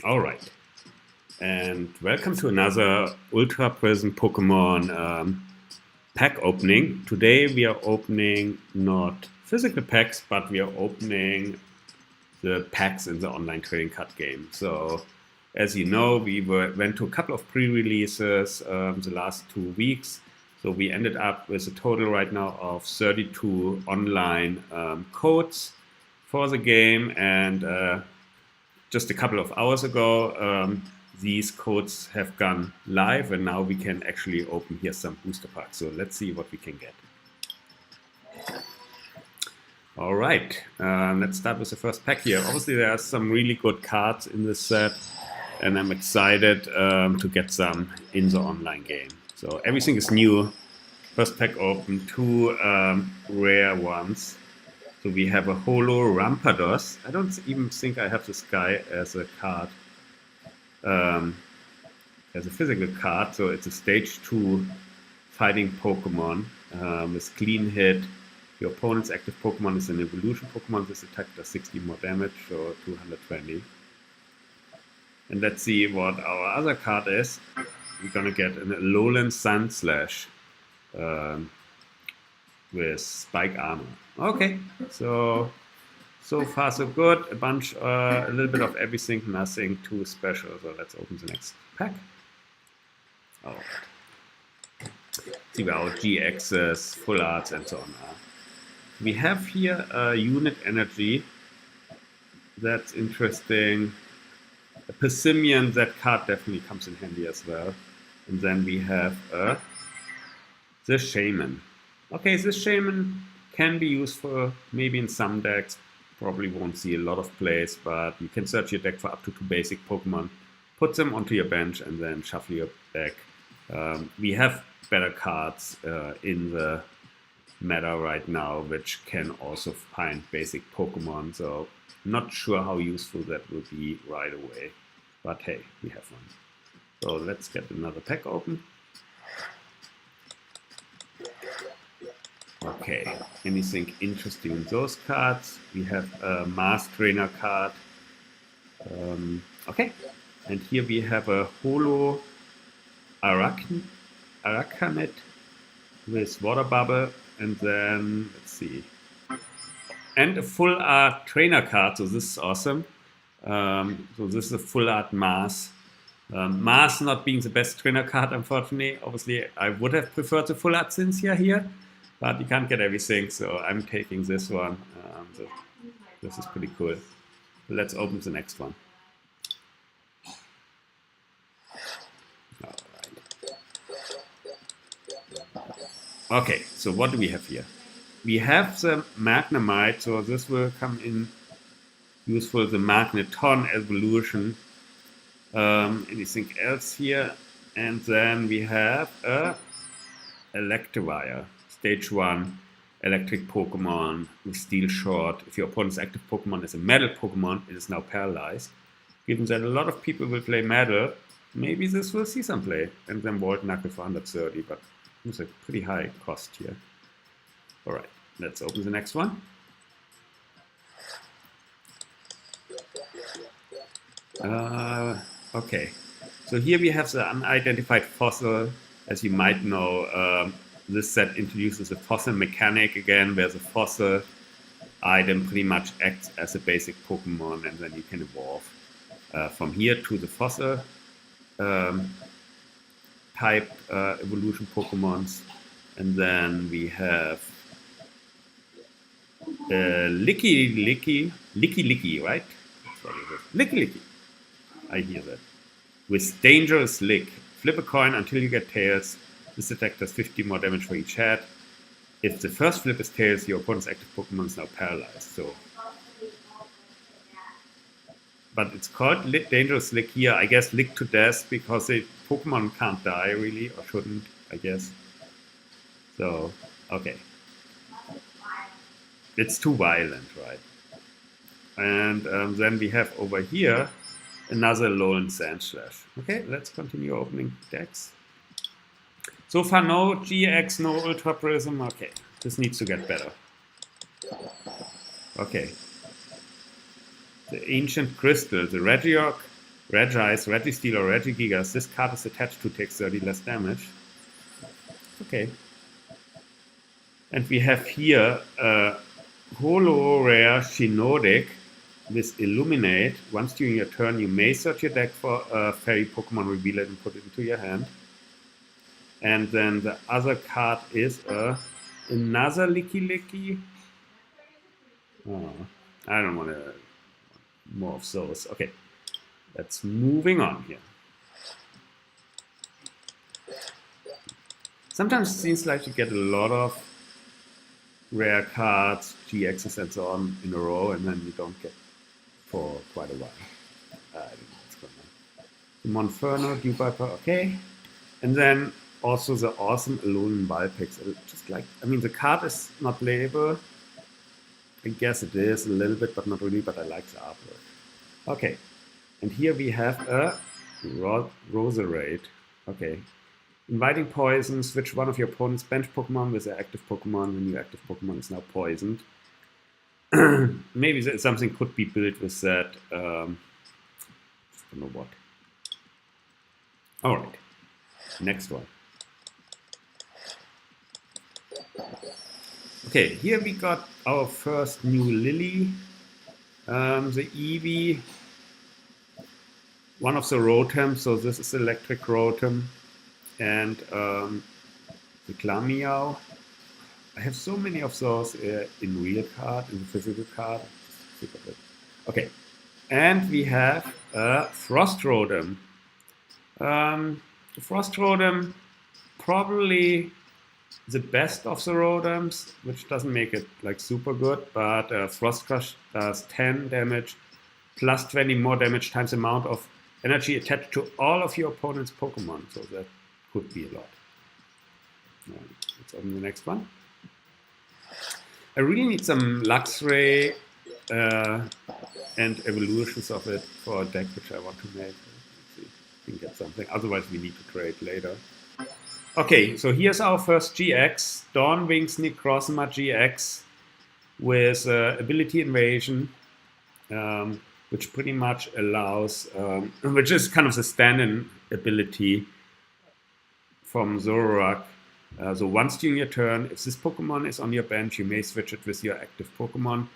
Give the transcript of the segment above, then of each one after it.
All right, and welcome to another Ultra Prism Pokemon pack opening. Today we are opening not physical packs, but we are opening the packs in the online trading card game. So, as you know, we went to a couple of pre-releases the last 2 weeks. So we ended up with a total right now of 32 online codes for the game, and just a couple of hours ago, these codes have gone live, and now we can actually open here some booster packs. So let's see what we can get. All right, let's start with the first pack here. Obviously, there are some really good cards in this set, and I'm excited to get some in the online game. So everything is new. First pack open, 2 rare ones. So we have a Holo Rampados. I don't even think I have this guy as a card, as a physical card. So it's a stage 2 fighting Pokemon with clean hit. Your opponent's active Pokemon is an evolution Pokemon. This attack does 60 more damage, so 220. And let's see what our other card is. We're gonna get an Alolan Sandslash with Spike Armor. Okay, so far so good. A little bit of everything, nothing too special. So let's open the next pack. All right. See our GXs, full arts, and so on. We have here a unit energy. That's interesting. A Persimmon, that card definitely comes in handy as well. And then we have the Shaman. Okay, this Shaman can be useful maybe in some decks. Probably won't see a lot of plays, but you can search your deck for up to 2 basic Pokemon, put them onto your bench, and then shuffle your deck. We have better cards in the meta right now, which can also find basic Pokemon. So not sure how useful that will be right away, but hey, we have one. So let's get another pack open. Okay, anything interesting in those cards? We have a Mass Trainer card. Okay, and here we have a Holo Aracanet with Water Bubble, and then let's see, and a full art trainer card. So this is awesome. So this is a full art Mass. Mass not being the best trainer card, unfortunately. Obviously, I would have preferred the full art Cynthia here, but you can't get everything, so I'm taking this one. So this is pretty cool. Let's open the next one. All right. Okay, so what do we have here? We have the Magnemite, so this will come in useful. The Magneton evolution. Anything else here? And then we have a Electivire. Stage 1 electric Pokemon with Steel Short. If your opponent's active Pokemon is a metal Pokemon, it is now paralyzed. Given that a lot of people will play metal, maybe this will see some play. And then Volt Knuckle for 130, but it's a pretty high cost here. Alright, let's open the next one. Okay, so here we have the unidentified fossil. As you might know, this set introduces a fossil mechanic again, where the fossil item pretty much acts as a basic Pokemon, and then you can evolve from here to the fossil type evolution Pokemons. And then we have Licky, right? That's what it is. Licky. I hear that. With Dangerous Lick. Flip a coin until you get tails. This attack does 50 more damage for each head. If the first flip is tails, your opponent's active Pokemon is now paralyzed. So, but it's called Dangerous Lick here. I guess Lick to death because the Pokemon can't die really, or shouldn't, I guess. So, okay. It's too violent, right? And then we have over here another Alolan Sandslash. Okay, let's continue opening decks. So far, no GX, no Ultra Prism. Okay, this needs to get better. Okay. The Ancient Crystal, the Regirock Registeel, or Regigigas. This card is attached to takes 30 less damage. Okay. And we have here Holo Rare Shinodic with Illuminate. Once during your turn, you may search your deck for a fairy Pokemon, reveal it, and put it into your hand. And then the other card is another Licky. Oh, I don't want to more of those. Okay, let's moving on here. Sometimes it seems like you get a lot of rare cards, GXs and so on in a row, and then you don't get for quite a while. I don't know what's going on. Monferno, Dewpiper, okay. And then also the awesome Alolan Vulpix. Just like, I mean, the card is not playable. I guess it is a little bit, but not really, but I like the artwork. Okay. And here we have a Roserade. Okay. Inviting poison, switch one of your opponent's bench Pokemon with their active Pokemon when your active Pokemon is now poisoned. Maybe something could be built with that. I don't know what. Alright. Next one. Okay, here we got our first new Lily. The Eevee. One of the Rotom, so this is Electric Rotom. And the Glameow. I have so many of those in real card, in the physical card. Okay, and we have a Frost Rotom. The Frost Rotom, probably the best of the Rotoms, which doesn't make it like super good, but Frost Crush does 10 damage plus 20 more damage times the amount of energy attached to all of your opponent's Pokemon. So that could be a lot. Let's open the next one. I really need some Luxray and evolutions of it for a deck which I want to make. Let's see if we can get something. Otherwise, we need to trade later. Okay, so here's our first GX, Dawnwings Necrozma GX with ability invasion, which pretty much allows, which is kind of the stand-in ability from Zoroark. So once during your turn, if this Pokemon is on your bench, you may switch it with your active Pokemon.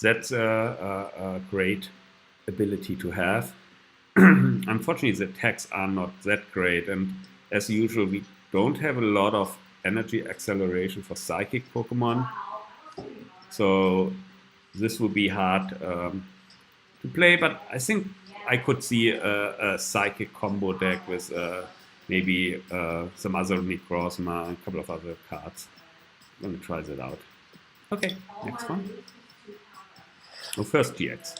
That's a great ability to have. Unfortunately, the attacks are not that great, and as usual, we don't have a lot of energy acceleration for Psychic Pokemon. So this would be hard to play, but I think I could see a Psychic combo deck with maybe some other Necrozma and a couple of other cards. Let me try that out. Okay, next one. Oh, first GX.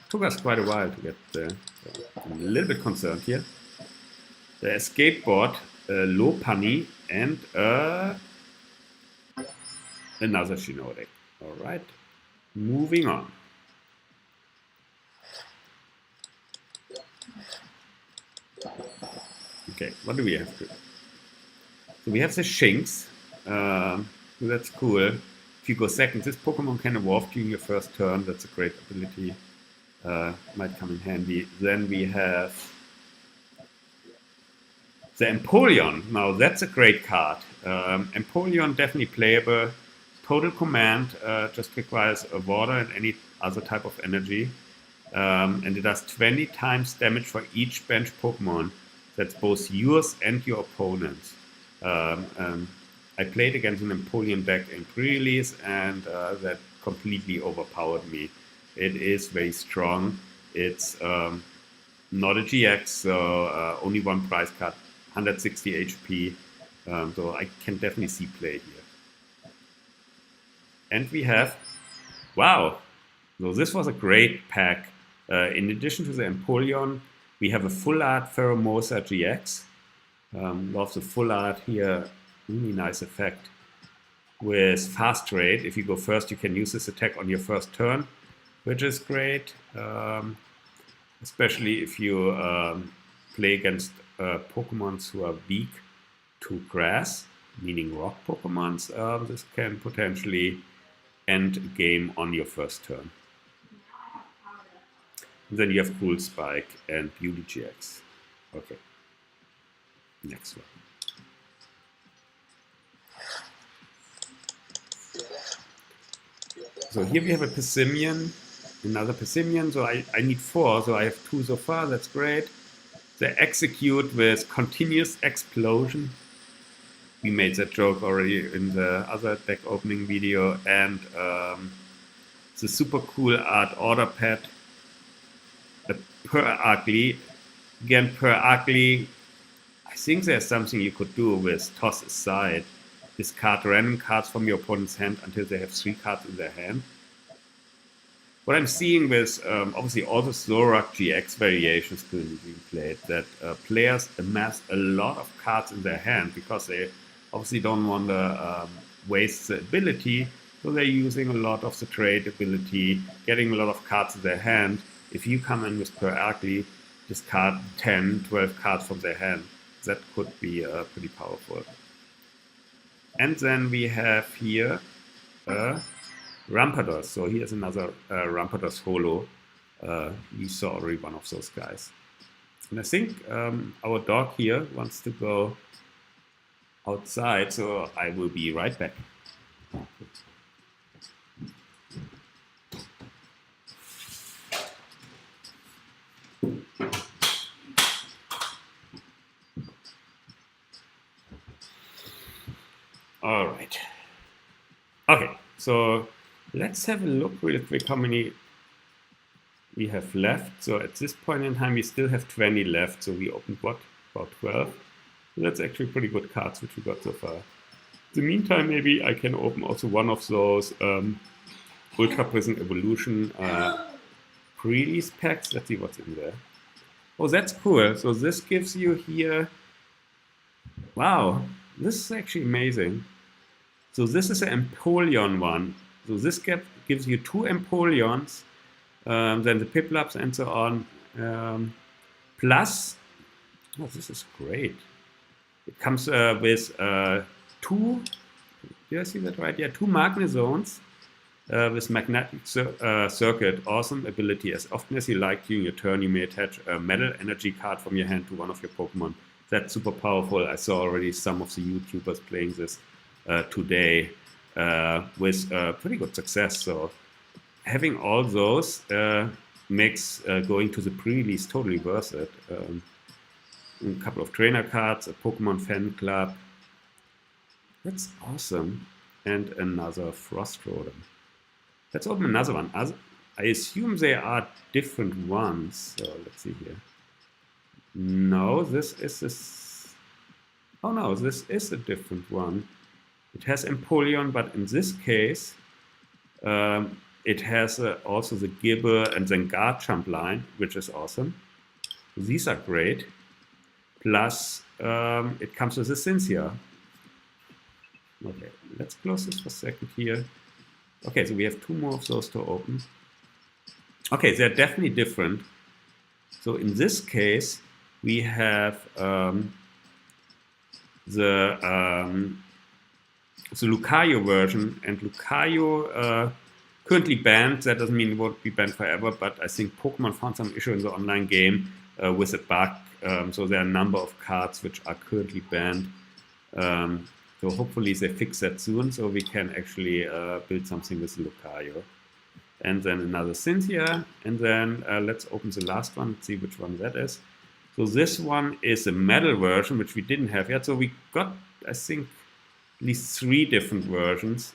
Took us quite a while to get there. So I'm a little bit concerned here. The Escapeboard, Lopunny, and another Shinodic. Alright, moving on. Okay, what do we have to? So we have the Shinx. That's cool. If you go second, this Pokemon can evolve during your first turn. That's a great ability. Might come in handy. Then we have the Empoleon. Now that's a great card. Empoleon definitely playable. Total Command just requires a water and any other type of energy. And it does 20 times damage for each bench Pokemon. That's both yours and your opponent's. I played against an Empoleon deck in pre-release, and that completely overpowered me. It is very strong. It's not a GX, so only one price card, 160 HP. So I can definitely see play here. And we have, wow, so this was a great pack. In addition to the Empoleon, we have a full art Pheromosa GX. Love the full art here. Really nice effect. With Fast Trade, if you go first, you can use this attack on your first turn, which is great. Especially if you play against Pokemons who are weak to grass, meaning rock Pokemons. This can potentially end a game on your first turn. And then you have Cool Spike and Beauty GX. Okay. Next one. So here we have a Persimmon, another Persimmon. So I need 4, so I have 2 so far. That's great. They execute with continuous explosion. We made that joke already in the other deck opening video. And the super cool art order pad. Per ugly. Again, per ugly. I think there's something you could do with toss aside. Discard random cards from your opponent's hand until they have 3 cards in their hand. What I'm seeing with obviously all the Zorak GX variations currently being played, that players amass a lot of cards in their hand because they obviously don't want to waste the ability, so they're using a lot of the trade ability, getting a lot of cards in their hand. If you come in with per ugly, discard 10, 12 cards from their hand, that could be pretty powerful. And then we have here Rampardos. So here's another Rampardos holo. You saw already one of those guys. And I think our dog here wants to go outside, so I will be right back. All right. Okay, so let's have a look real quick how many we have left. So at this point in time, we still have 20 left. So we opened what? About 12. So that's actually pretty good cards which we got so far. In the meantime, maybe I can open also one of those Ultra Prism Evolution pre-release packs. Let's see what's in there. Oh, that's cool. So this gives you here... Wow, this is actually amazing. So this is an Empoleon one. So this gives you 2 Empoleons, then the Piplups and so on. Plus, oh, this is great. It comes with 2, did I see that right? Yeah, 2 Magnezones with Magnetic Circuit. Awesome ability. As often as you like during your turn, you may attach a Metal Energy card from your hand to one of your Pokemon. That's super powerful. I saw already some of the YouTubers playing this today with pretty good success. So having all those makes going to the pre-release totally worth it. A couple of trainer cards, a Pokemon fan club. That's awesome. And another Frost Rodent. Let's open another one. I assume they are different ones. So let's see here. No, this is this. Oh no, this is a different one. It has Empoleon, but in this case, it has also the Gibber and then Garchomp line, which is awesome. These are great. Plus, it comes with a Cynthia. Okay, let's close this for a second here. Okay, so we have 2 more of those to open. Okay, they're definitely different. So in this case, we have the Lucario version, and Lucario currently banned. That doesn't mean it won't be banned forever, but I think Pokemon found some issue in the online game with a bug. So there are a number of cards which are currently banned. So hopefully they fix that soon, so we can actually build something with Lucario. And then another Cynthia, and then let's open the last one, see which one that is. So this one is a metal version, which we didn't have yet. So we got, I think, at least 3 different versions.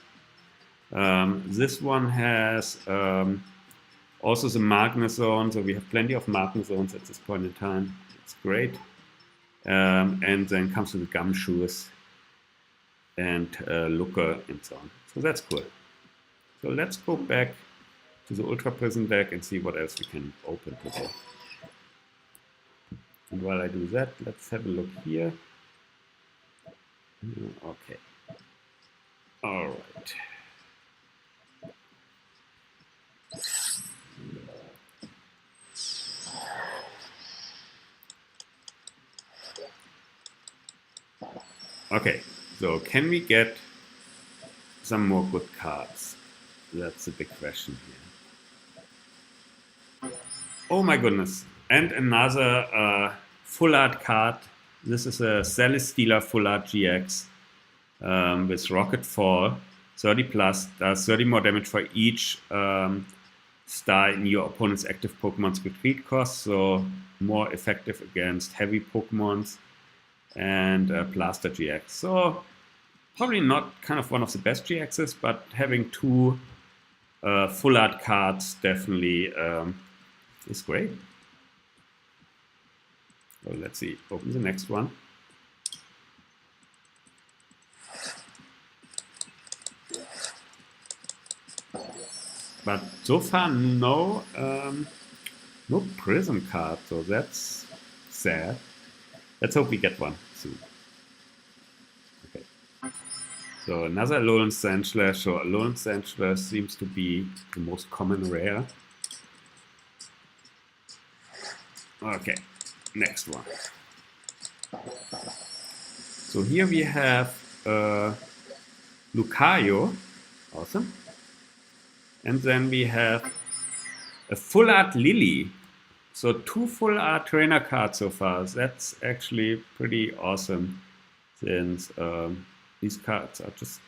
This one has also the Magnezone, so we have plenty of Magnezones at this point in time. It's great. And then comes with the Gumshoes and Looker and so on. So that's cool. So let's go back to the Ultra Prism deck and see what else we can open today. And while I do that, let's have a look here. Okay. All right. Okay, so can we get some more good cards? That's a big question here. Oh my goodness. And another full art card. This is a Celesteela Full Art GX with Rocket Fall. 30 plus, does 30 more damage for each star in your opponent's active Pokemon's retreat cost, so more effective against heavy Pokemons, and Blaster GX. So probably not kind of one of the best GXs, but having two full art cards definitely is great. So let's see, open the next one. But so far, no Prism card, so that's sad. Let's hope we get one soon. Okay. So another Alolan Sandslash. So Alolan Sandslash seems to be the most common rare. Okay, next one. So here we have Lucario. Awesome. And then we have a full art Lily. So 2 full art trainer cards so far. That's actually pretty awesome, since these cards are just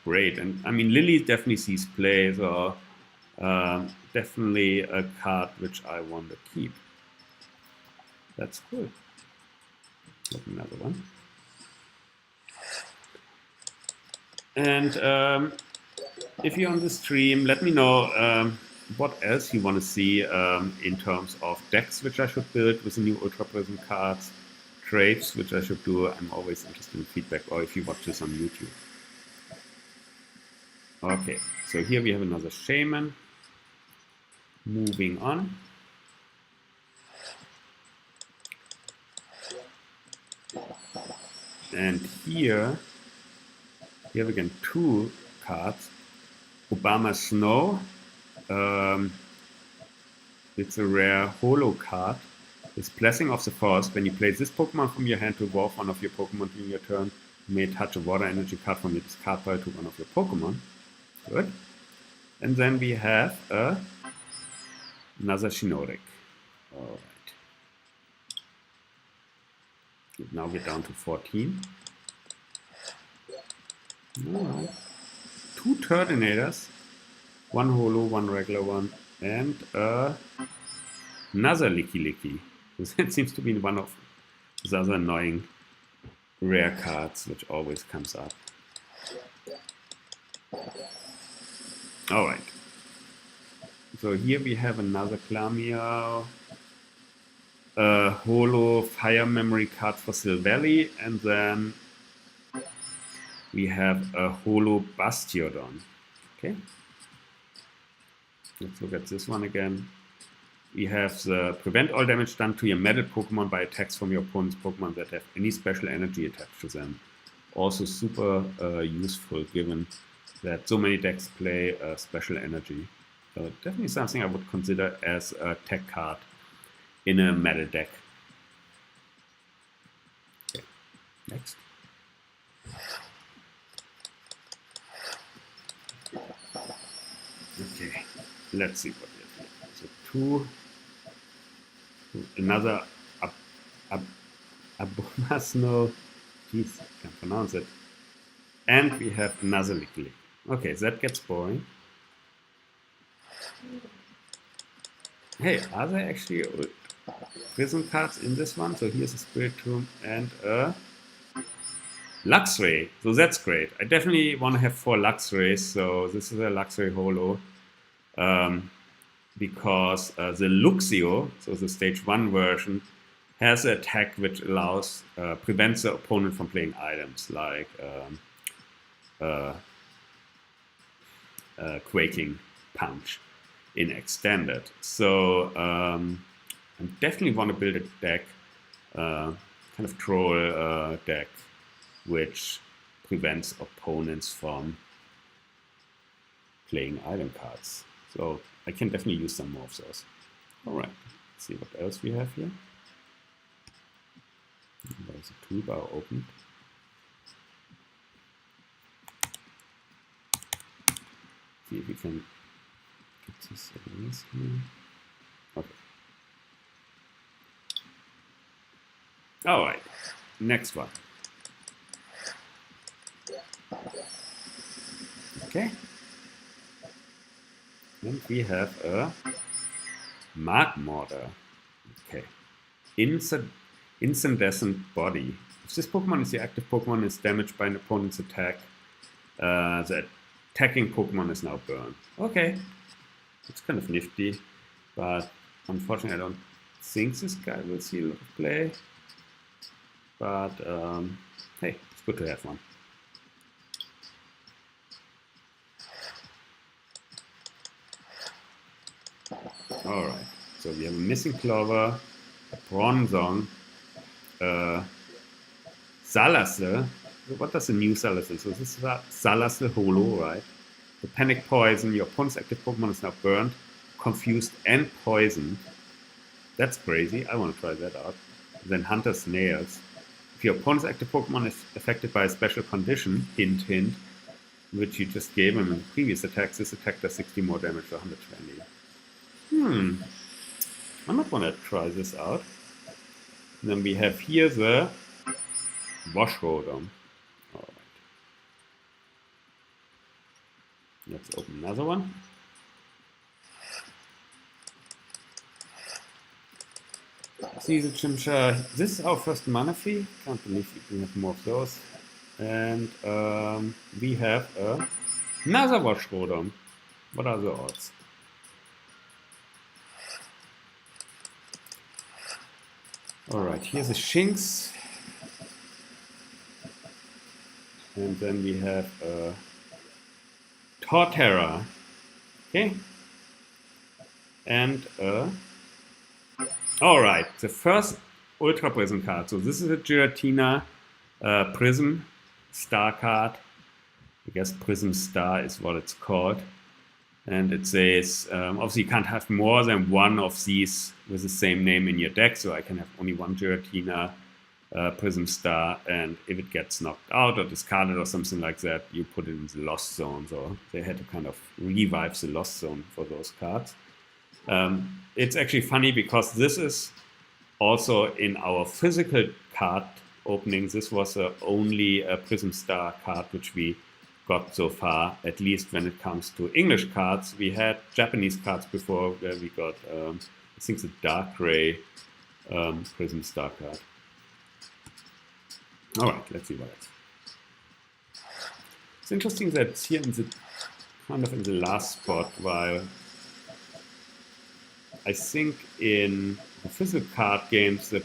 great. And I mean, Lily definitely sees play, so definitely a card which I want to keep. That's cool. Get another one. And if you're on the stream, let me know what else you want to see in terms of decks which I should build with the new Ultra Prism cards, trades which I should do. I'm always interested in feedback, or if you watch this on YouTube. Okay, so here we have another Shaman. Moving on. And here we have again 2 cards. Obama Snow. It's a rare holo card. It's Blessing of the Forest. When you play this Pokemon from your hand to evolve one of your Pokemon in your turn, you may touch a water energy card from your discard pile to one of your Pokemon. Good. And then we have another Shinorik. Alright. Now we're down to 14. Alright. 2 Turtonators. 1 holo, 1 regular one, and another Licky. That seems to be one of those other annoying rare cards which always comes up. Alright. So here we have another Glameow, a holo fire memory card for Silvally, and then we have a holo Bastiodon. Okay. Let's look at this one again. We have the prevent all damage done to your metal Pokemon by attacks from your opponent's Pokemon that have any special energy attached to them. Also super useful, given that so many decks play special energy. Definitely something I would consider as a tech card in a metal deck. Okay, next. Okay, let's see what we have here. So another Abomasno, jeez, I can't pronounce it. And we have another Licky. Okay, that gets boring. Hey, are there actually Prism cards in this one? So here's a Spirit Tomb and a Luxray. So that's great. I definitely want to have 4 Luxrays. So this is a Luxray holo. Because the Luxio, so the stage 1 version, has an attack which allows, prevents the opponent from playing items like Quaking Punch in Extended. So I definitely want to build a deck, kind of troll deck, which prevents opponents from playing item cards. So I can definitely use some more of those. Alright, let's see what else we have here. There's a toolbar open. See if we can get this here. Okay. All right, next one. Okay. And we have a Mark Mortar. Okay. Incandescent Body. If this Pokemon is the active Pokemon is damaged by an opponent's attack, the attacking Pokemon is now burned. Okay. It's kind of nifty, but unfortunately I don't think this guy will see a lot of play. But hey, it's good to have one. Alright, so we have a Missing Clover, a Bronzong, Salasle. What does the new Salasle? So this is a Salasle Holo, right? The Panic Poison, your opponent's active Pokemon is now burned, confused, and poisoned. That's crazy. I want to try that out. Then Hunter's Nails. If your opponent's active Pokemon is affected by a special condition, hint, hint, which you just gave him in previous attacks, this attack does 60 more damage for 120. I might want to try this out. And then we have here the Wash Rodom. Alright. Let's open another one. See the Chimchar. This is our first Manaphy. Can't believe we can have more of those. And we have another Wash Rodom. What are the odds? Alright, here's a Shinx. And then we have a Torterra. Okay. And alright, the first Ultra Prism card. So this is a Giratina Prism Star card. I guess Prism Star is what it's called. And it says, obviously you can't have more than one of these with the same name in your deck, so I can have only one Giratina Prism Star, and if it gets knocked out or discarded or something like that, you put it in the Lost Zone. So they had to kind of revive the Lost Zone for those cards. It's actually funny because this is also in our physical card opening. This was the only Prism Star card which we got so far, at least when it comes to English cards. We had Japanese cards before where we got, I think, the Dark Gray Prism Star card. Alright, let's see what else. It's interesting that it's here in the kind of in the last spot, while I think in the physical card games the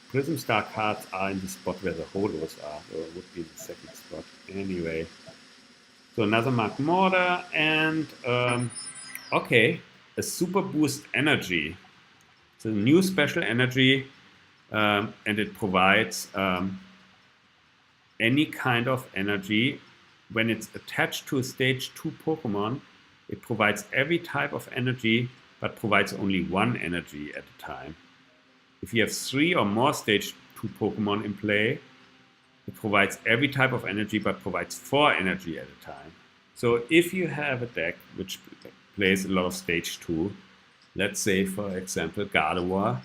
Prism Star cards are in the spot where the holos are, so it would be the second spot. Anyway. So another Mark Mortar, and okay, a Super Boost Energy. It's a new special energy, and it provides any kind of energy. When it's attached to a stage 2 Pokemon, it provides every type of energy, but provides only one energy at a time. If you have 3 or more stage 2 Pokemon in play, it provides every type of energy, but provides 4 energy at a time. So if you have a deck which plays a lot of stage 2, let's say, for example, Gardevoir,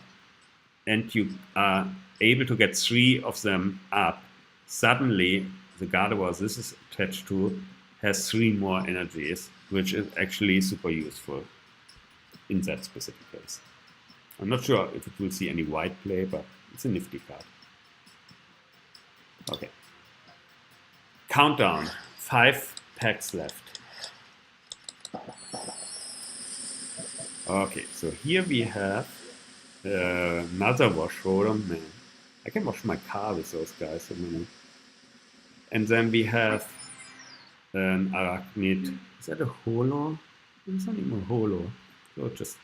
and you are able to get 3 of them up, suddenly the Gardevoir this is attached to has 3 more energies, which is actually super useful in that specific case. I'm not sure if it will see any white play, but it's a nifty card. Okay. Countdown. 5 packs left. Okay, so here we have another Wash Rodom. Man, I can wash my car with those guys. And then we have an Arachnid. Is that a holo? It's not even a holo. So just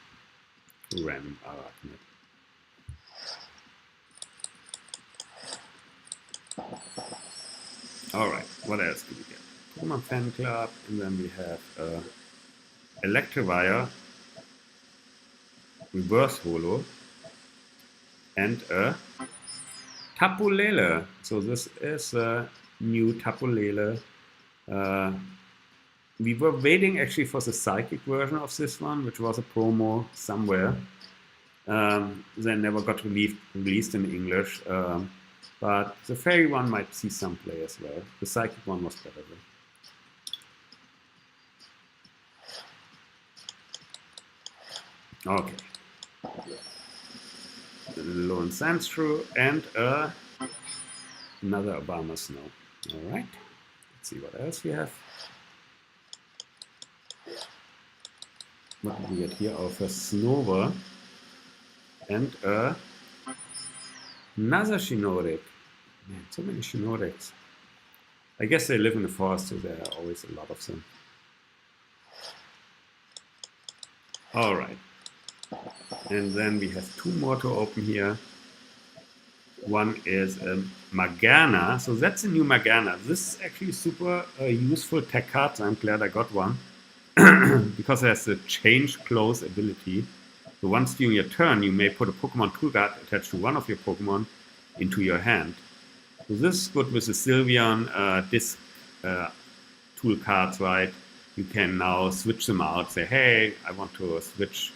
random Arachnid. Alright, what else do we get? Pokemon Fan Club, and then we have Electivire, Reverse Holo, and a Tapu Lele. So this is a new Tapu Lele. We were waiting actually for the Psychic version of this one, which was a promo somewhere. They never got released in English, but the fairy one might see some play as well. The psychic one was better though. Okay. Lone Sandshrew and another Obama Snow. All right. Let's see what else we have. What did we get here? Our first Snover and another Shinoric. Man, so many Shinorics. I guess they live in the forest, so there are always a lot of them. All right. And then we have two more to open here. One is Magana. So that's a new Magana. This is actually super useful tech card. So I'm glad I got one. Because it has the change close ability. So once during your turn, you may put a Pokemon tool card attached to one of your Pokemon into your hand. So this is good with the Sylveon disc tool cards, right? You can now switch them out. Say, hey, I want to switch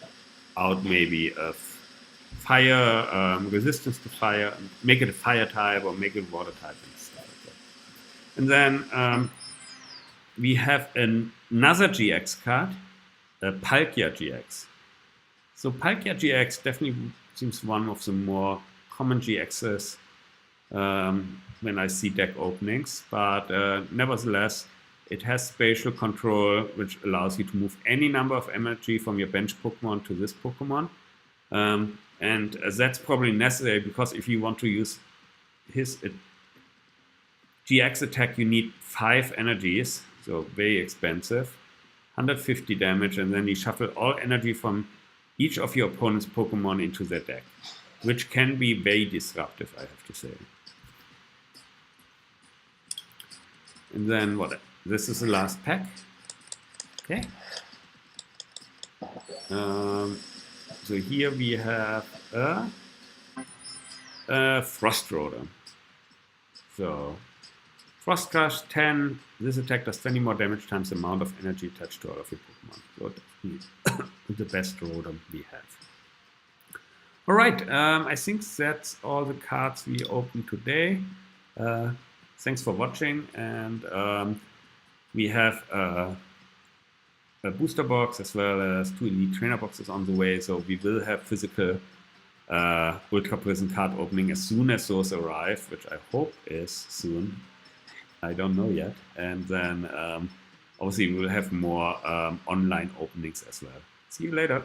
out maybe a fire, resistance to fire, make it a fire type or make it water type and stuff like that. And then we have another GX card, Palkia GX. So Palkia GX definitely seems one of the more common GXs when I see deck openings, but nevertheless, it has spatial control, which allows you to move any number of energy from your bench Pokemon to this Pokemon. And that's probably necessary because if you want to use his GX attack, you need 5 energies, so very expensive, 150 damage, and then you shuffle all energy from each of your opponent's Pokemon into their deck, which can be very disruptive, I have to say. And then what? This is the last pack. Okay. So here we have a Frost Rotor. So Frost Crush 10. This attack does 20 more damage times the amount of energy attached to all of your Pokemon. So the best Rotom we have. All right, I think that's all the cards we opened today. Thanks for watching, and we have a booster box as well as 2 elite trainer boxes on the way, so we will have physical Ultra Prism card opening as soon as those arrive, which I hope is soon. I don't know yet. And then obviously we will have more online openings as well. See you later.